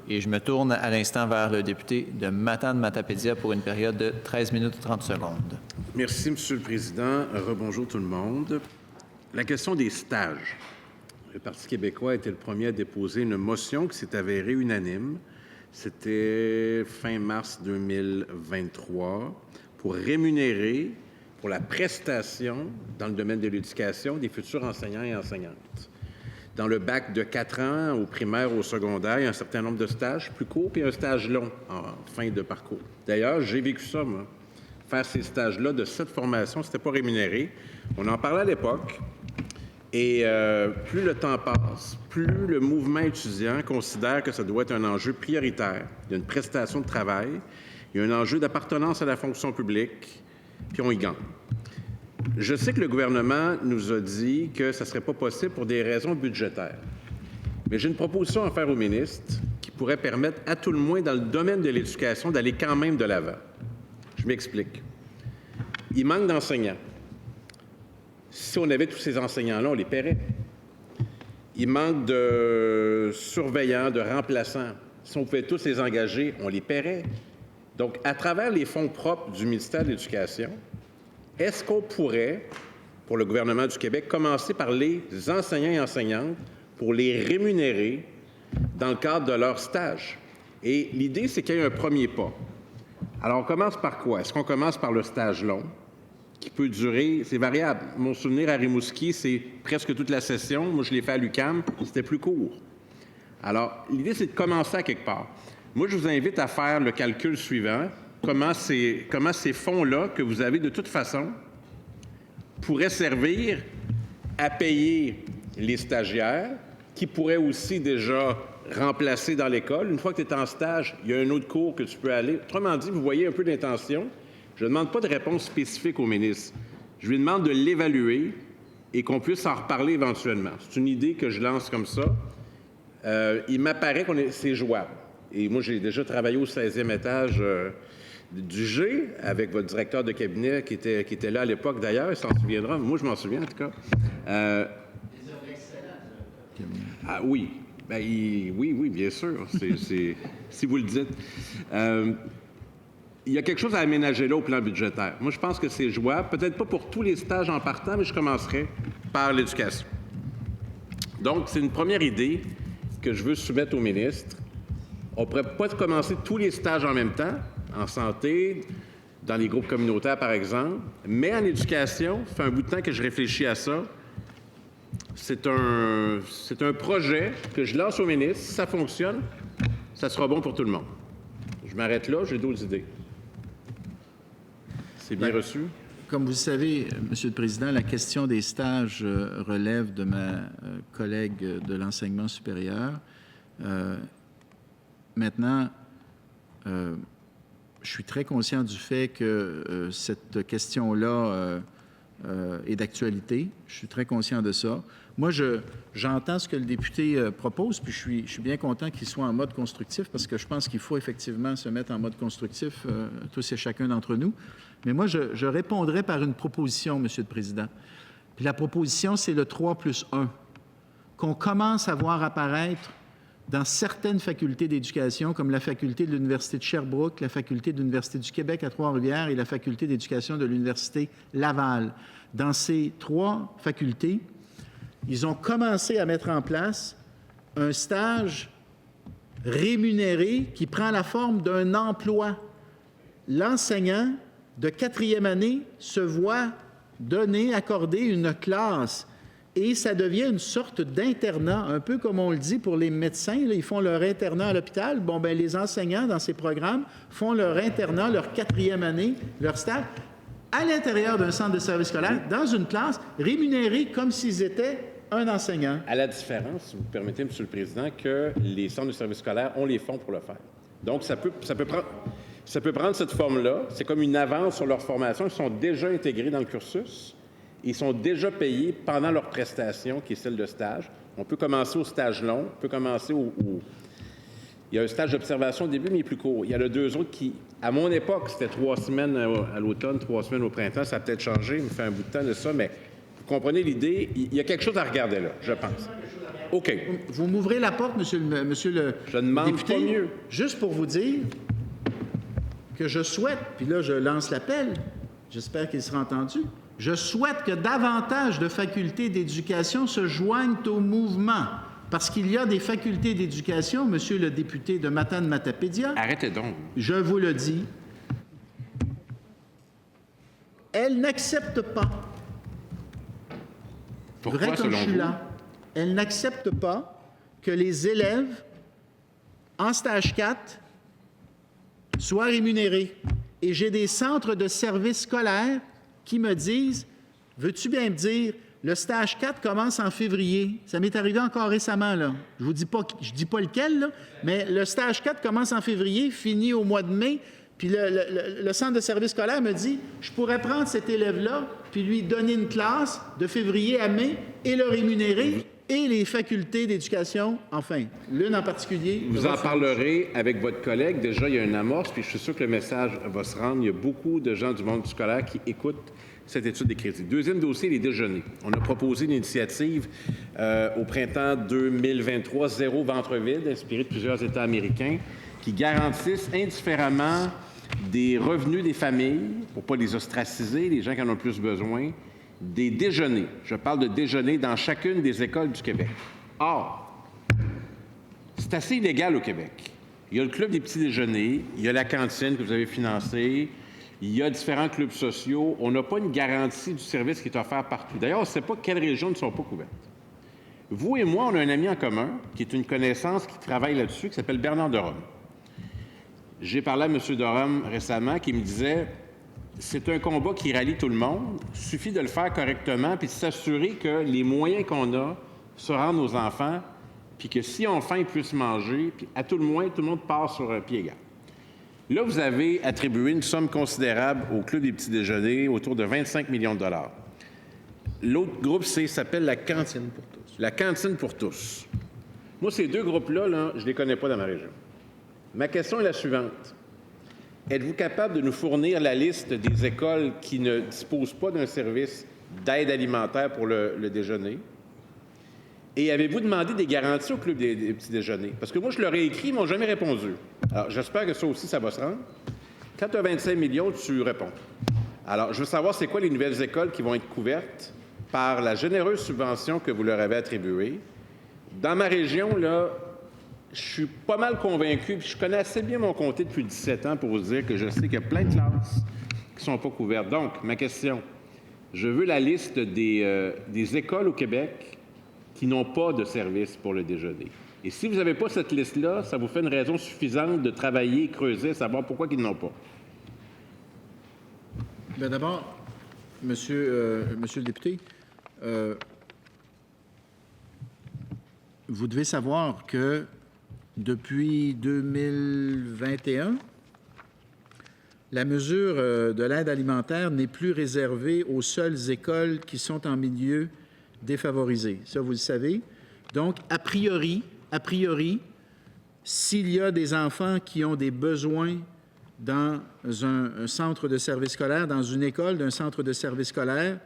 Et je me tourne à l'instant vers le député de Matane-Matapédia pour une période de 13 minutes 30 secondes. Merci, M. le Président. Rebonjour tout le monde. La question des stages. Le Parti québécois était le premier à déposer une motion qui s'est avérée unanime. C'était fin mars 2023 pour rémunérer pour la prestation dans le domaine de l'éducation des futurs enseignants et enseignantes. Dans le bac de 4 ans, au primaire, au secondaire, il y a un certain nombre de stages plus courts puis un stage long en fin de parcours. D'ailleurs, j'ai vécu ça, moi. Faire ces stages-là de cette formation, c'était pas rémunéré. On en parlait à l'époque. Et plus le temps passe, plus le mouvement étudiant considère que ça doit être un enjeu prioritaire. Il y a une prestation de travail, il y a un enjeu d'appartenance à la fonction publique, puis on y gagne. Je sais que le gouvernement nous a dit que ça ne serait pas possible pour des raisons budgétaires. Mais j'ai une proposition à faire au ministre qui pourrait permettre à tout le moins dans le domaine de l'éducation d'aller quand même de l'avant. Je m'explique. Il manque d'enseignants. Si on avait tous ces enseignants-là, on les paierait. Il manque de surveillants, de remplaçants. Si on pouvait tous les engager, on les paierait. Donc, à travers les fonds propres du ministère de l'Éducation, est-ce qu'on pourrait, pour le gouvernement du Québec, commencer par les enseignants et enseignantes pour les rémunérer dans le cadre de leur stage? Et l'idée, c'est qu'il y ait un premier pas. Alors, on commence par quoi? Est-ce qu'on commence par le stage long? Qui peut durer, c'est variable. Mon souvenir à Rimouski, c'est presque toute la session. Moi, je l'ai fait à l'UQAM, c'était plus court. Alors, l'idée, c'est de commencer à quelque part. Moi, je vous invite à faire le calcul suivant. Comment ces fonds-là, que vous avez de toute façon, pourraient servir à payer les stagiaires, qui pourraient aussi déjà remplacer dans l'école. Une fois que tu es en stage, il y a un autre cours que tu peux aller. Autrement dit, vous voyez un peu d'intention. Je ne demande pas de réponse spécifique au ministre. Je lui demande de l'évaluer et qu'on puisse en reparler éventuellement. C'est une idée que je lance comme ça. Il m'apparaît que c'est jouable. Et moi, j'ai déjà travaillé au 16e étage du G avec votre directeur de cabinet qui était là à l'époque d'ailleurs. Il s'en souviendra. Moi, je m'en souviens en tout cas. Des œuvres excellentes. Ah oui. Ben, oui, bien sûr. Si vous le dites. Il y a quelque chose à aménager là au plan budgétaire. Moi, je pense que c'est jouable. Peut-être pas pour tous les stages en partant, mais je commencerai par l'éducation. Donc, c'est une première idée que je veux soumettre au ministre. On ne pourrait pas commencer tous les stages en même temps, en santé, dans les groupes communautaires, par exemple, mais en éducation, ça fait un bout de temps que je réfléchis à ça. C'est un projet que je lance au ministre. Si ça fonctionne, ça sera bon pour tout le monde. Je m'arrête là, j'ai d'autres idées. C'est bien reçu? Comme vous le savez, Monsieur le Président, la question des stages relève de ma collègue de l'enseignement supérieur. Maintenant, je suis très conscient du fait que cette question-là est d'actualité. Je suis très conscient de ça. Moi, j'entends ce que le député propose, puis je suis bien content qu'il soit en mode constructif parce que je pense qu'il faut effectivement se mettre en mode constructif, tous et chacun d'entre nous. Mais moi, je répondrai par une proposition, Monsieur le Président. Puis la proposition, c'est le 3+1, qu'on commence à voir apparaître dans certaines facultés d'éducation, comme la faculté de l'Université de Sherbrooke, la faculté de l'Université du Québec à Trois-Rivières et la faculté d'éducation de l'Université Laval. Dans ces 3 facultés, ils ont commencé à mettre en place un stage rémunéré qui prend la forme d'un emploi. L'enseignant de 4e année se voit accorder une classe et ça devient une sorte d'internat, un peu comme on le dit pour les médecins, là, ils font leur internat à l'hôpital. Bon, bien, les enseignants dans ces programmes font leur internat, leur 4e année, leur stage, à l'intérieur d'un centre de service scolaire, dans une classe, rémunérés comme s'ils étaient un enseignant. À la différence, si vous permettez, M. le Président, que les centres de service scolaire ont les fonds pour le faire. Donc, ça peut prendre cette forme-là. C'est comme une avance sur leur formation. Ils sont déjà intégrés dans le cursus. Ils sont déjà payés pendant leur prestation, qui est celle de stage. On peut commencer au stage long. On peut commencer Il y a un stage d'observation au début, mais il est plus court. Il y en a 2 autres qui, à mon époque, c'était 3 semaines à l'automne, 3 semaines au printemps. Ça a peut-être changé. Il me fait un bout de temps de ça, mais comprenez l'idée? Il y a quelque chose à regarder là, je pense. OK. Vous m'ouvrez la porte, monsieur le Je demande député, pas mieux. juste pour vous dire que je souhaite, puis là, je lance l'appel, j'espère qu'il sera entendu, je souhaite que davantage de facultés d'éducation se joignent au mouvement, parce qu'il y a des facultés d'éducation, monsieur le député de Matane-Matapédia. Arrêtez donc. Je vous le dis, elles n'acceptent pas. Pourquoi, Vrai comme selon je suis vous? là, elles n'acceptent pas que les élèves en stage 4 soient rémunérés. Et j'ai des centres de services scolaires qui me disent, veux-tu bien me dire, le stage 4 commence en février. Ça m'est arrivé encore récemment, là. Je dis pas lequel, là, mais le stage 4 commence en février, finit au mois de mai. Puis le centre de service scolaire me dit, je pourrais prendre cet élève-là, puis lui donner une classe de février à mai et le rémunérer, et les facultés d'éducation, enfin, l'une en particulier. Vous en parlerez avec votre collègue. Déjà, il y a une amorce, puis je suis sûr que le message va se rendre. Il y a beaucoup de gens du monde scolaire qui écoutent cette étude des crédits. Deuxième dossier, les déjeuners. On a proposé une initiative au printemps 2023, Zéro ventre vide, inspirée de plusieurs États américains, qui garantissent indifféremment des revenus des familles, pour ne pas les ostraciser, les gens qui en ont le plus besoin, des déjeuners. Je parle de déjeuners dans chacune des écoles du Québec. Or, c'est assez illégal au Québec. Il y a le club des petits déjeuners, il y a la cantine que vous avez financée, il y a différents clubs sociaux. On n'a pas une garantie du service qui est offert partout. D'ailleurs, on ne sait pas quelles régions ne sont pas couvertes. Vous et moi, on a un ami en commun, qui est une connaissance qui travaille là-dessus, qui s'appelle Bernard Derome. J'ai parlé à M. Derome récemment, qui me disait « C'est un combat qui rallie tout le monde. Il suffit de le faire correctement puis de s'assurer que les moyens qu'on a se rendent aux enfants puis que si on faim, ils puissent manger, puis à tout le moins, tout le monde part sur un pied égal. » Là, vous avez attribué une somme considérable au Club des petits déjeuners, autour de 25 millions de dollars. L'autre groupe s'appelle la Cantine pour tous. La Cantine pour tous. Moi, ces deux groupes-là, là, je ne les connais pas dans ma région. Ma question est la suivante. Êtes-vous capable de nous fournir la liste des écoles qui ne disposent pas d'un service d'aide alimentaire pour le déjeuner? Et avez-vous demandé des garanties au Club des petits déjeuners? Parce que moi, je leur ai écrit, ils ne m'ont jamais répondu. Alors, j'espère que ça aussi, ça va se rendre. Quand tu as 25 millions, tu réponds. Alors, je veux savoir, c'est quoi les nouvelles écoles qui vont être couvertes par la généreuse subvention que vous leur avez attribuée. Dans ma région, là, je suis pas mal convaincu, puis je connais assez bien mon comté depuis 17 ans pour vous dire que je sais qu'il y a plein de classes qui ne sont pas couvertes. Donc, ma question, je veux la liste des écoles au Québec qui n'ont pas de service pour le déjeuner. Et si vous n'avez pas cette liste-là, ça vous fait une raison suffisante de travailler, creuser, savoir pourquoi ils n'ont pas. Bien, d'abord, monsieur le député, vous devez savoir que depuis 2021, la mesure de l'aide alimentaire n'est plus réservée aux seules écoles qui sont en milieu défavorisé. Ça, vous le savez. Donc, a priori, s'il y a des enfants qui ont des besoins dans un centre de service scolaire, dans une école d'un centre de service scolaire,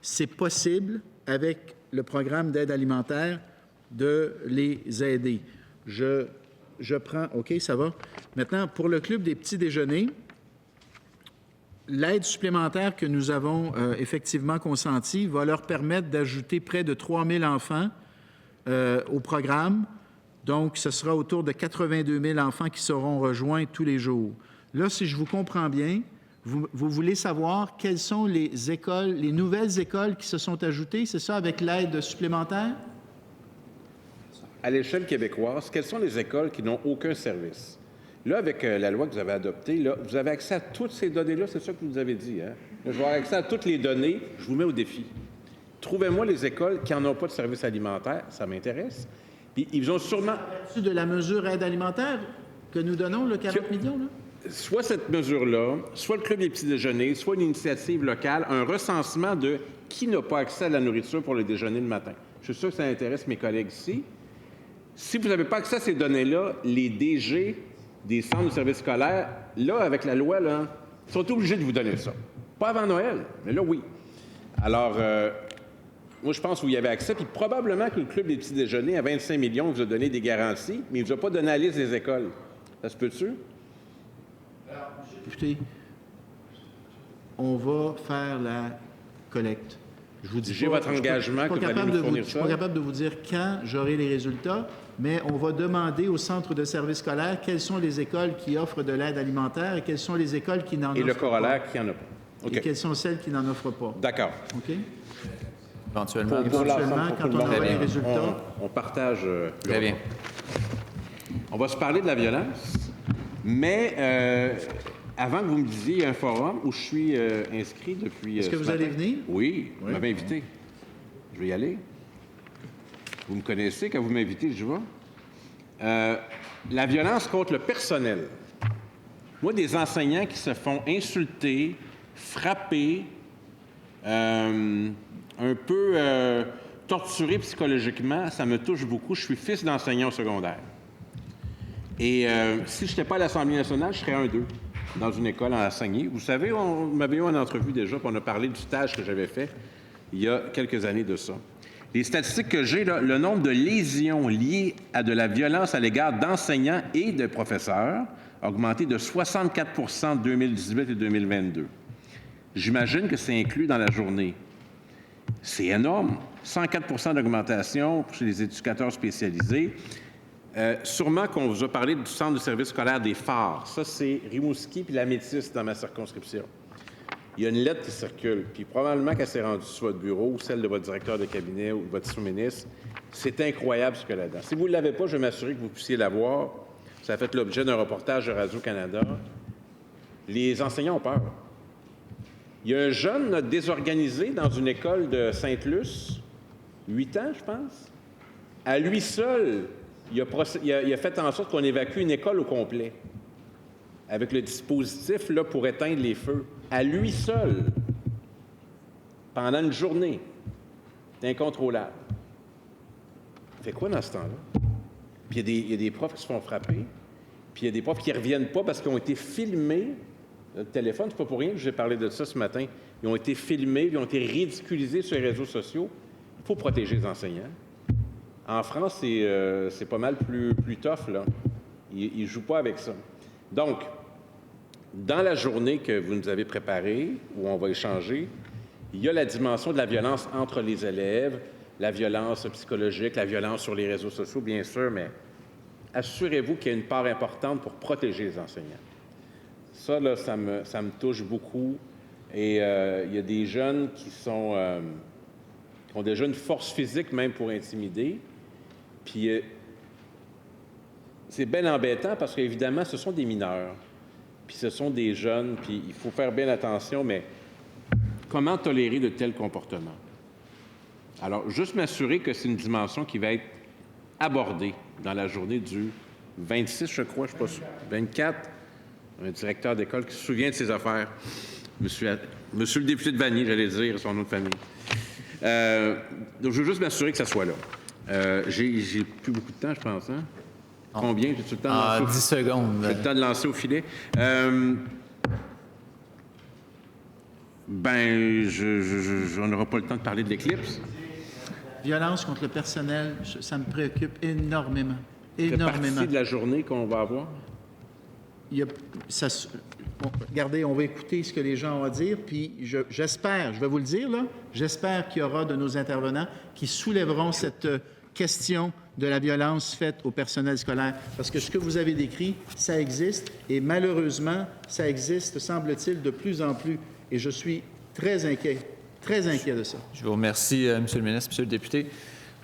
c'est possible, avec le programme d'aide alimentaire, de les aider. Je prends... OK, ça va. Maintenant, pour le Club des petits déjeuners, l'aide supplémentaire que nous avons effectivement consentie va leur permettre d'ajouter près de 3 000 enfants au programme. Donc, ce sera autour de 82 000 enfants qui seront rejoints tous les jours. Là, si je vous comprends bien, vous voulez savoir quelles sont les écoles, les nouvelles écoles qui se sont ajoutées, c'est ça, avec l'aide supplémentaire? À l'échelle québécoise, quelles sont les écoles qui n'ont aucun service? Là, avec la loi que vous avez adoptée, là, vous avez accès à toutes ces données-là, c'est ça que vous nous avez dit. Hein? Là, je vais avoir accès à toutes les données, je vous mets au défi. Trouvez-moi les écoles qui n'en ont pas de service alimentaire, ça m'intéresse. Puis ils ont sûrement... De la mesure aide alimentaire que nous donnons, le 40 millions, là? Soit cette mesure-là, soit le Club des petits déjeuners, soit une initiative locale, un recensement de qui n'a pas accès à la nourriture pour le déjeuner le matin. Je suis sûr que ça intéresse mes collègues ici. Si vous n'avez pas accès à ces données-là, les DG des centres de services scolaires, là, avec la loi, là, sont obligés de vous donner ça. Pas avant Noël, mais là, oui. Alors, moi, je pense, vous y avez accès. Puis probablement que le Club des petits déjeuners, à 25 millions, vous a donné des garanties, mais il ne vous a pas donné la liste des écoles. Ça se peut-tu? Écoutez, on va faire la collecte. Je vous dis J'ai votre engagement que vous allez nous fournir ça. Je ne suis pas capable de vous dire quand j'aurai les résultats, mais on va demander au centre de services scolaires quelles sont les écoles qui offrent de l'aide alimentaire et quelles sont les écoles qui n'en offrent pas. Et le corollaire qui n'en a pas. Okay. Et quelles sont celles qui n'en offrent pas. D'accord. OK? Éventuellement. Quand on aura les résultats. On partage. Très bien. On va se parler de la violence, mais avant que vous me disiez, il y a un forum où je suis inscrit depuis. Est-ce que vous allez venir? Oui, vous m'avez invité. Je vais y aller. Vous me connaissez, quand vous m'invitez, je vais. La violence contre le personnel. Moi, des enseignants qui se font insulter, frapper, un peu torturés psychologiquement, ça me touche beaucoup. Je suis fils d'enseignant au secondaire. Et si je n'étais pas à l'Assemblée nationale, je serais un d'eux, dans une école en enseigné. Vous savez, on m'avait eu en entrevue déjà, puis on a parlé du stage que j'avais fait il y a quelques années de ça. Les statistiques que j'ai, là, le nombre de lésions liées à de la violence à l'égard d'enseignants et de professeurs a augmenté de 64 % en 2018 et 2022. J'imagine que c'est inclus dans la journée. C'est énorme. 104 % d'augmentation chez les éducateurs spécialisés. Sûrement qu'on vous a parlé du centre de service scolaire des Phares. Ça, c'est Rimouski puis la Métis dans ma circonscription. Il y a une lettre qui circule, puis probablement qu'elle s'est rendue sur votre bureau ou celle de votre directeur de cabinet ou de votre sous-ministre. C'est incroyable ce qu'il y a là-dedans. Si vous ne l'avez pas, je vais m'assurer que vous puissiez l'avoir. Ça a fait l'objet d'un reportage de Radio-Canada. Les enseignants ont peur. Il y a un jeune désorganisé dans une école de Sainte-Luce, 8 ans, je pense. À lui seul, il a fait en sorte qu'on évacue une école au complet avec le dispositif là, pour éteindre les feux. À lui seul, pendant une journée. C'est incontrôlable. Il fait quoi dans ce temps-là? Puis il y a des profs qui se font frapper, puis il y a des profs qui ne reviennent pas parce qu'ils ont été filmés. Le téléphone, c'est pas pour rien que j'ai parlé de ça ce matin. Ils ont été filmés, ils ont été ridiculisés sur les réseaux sociaux. Il faut protéger les enseignants. En France, c'est pas mal plus tough, là. Ils ne jouent pas avec ça. Donc, dans la journée que vous nous avez préparée, où on va échanger, il y a la dimension de la violence entre les élèves, la violence psychologique, la violence sur les réseaux sociaux, bien sûr, mais assurez-vous qu'il y a une part importante pour protéger les enseignants. Ça, là, ça me touche beaucoup. Et il y a des jeunes qui ont déjà une force physique même pour intimider. Puis c'est bien embêtant parce qu'évidemment, ce sont des mineurs. Puis ce sont des jeunes, puis il faut faire bien attention, mais comment tolérer de tels comportements? Alors, juste m'assurer que c'est une dimension qui va être abordée dans la journée du 26, je crois, je ne suis pas sûr, 24, un directeur d'école qui se souvient de ses affaires. Monsieur le député de Vanier, j'allais dire, son nom de famille. Donc, je veux juste m'assurer que ça soit là. J'ai plus beaucoup de temps, je pense, hein? Combien? J'ai-tu le temps de lancer 10 secondes. J'ai le temps de lancer au filet. On n'aura pas le temps de parler de l'éclipse. Violence contre le personnel, ça me préoccupe énormément. Ça fait partie de la journée qu'on va avoir? Regardez, on va écouter ce que les gens ont à dire, puis j'espère, je vais vous le dire, là, j'espère qu'il y aura de nos intervenants qui soulèveront cette question de la violence faite au personnel scolaire. Parce que ce que vous avez décrit, ça existe, et malheureusement, ça existe, semble-t-il, de plus en plus. Et je suis très inquiet de ça. Je vous remercie, M. le ministre, M. le député.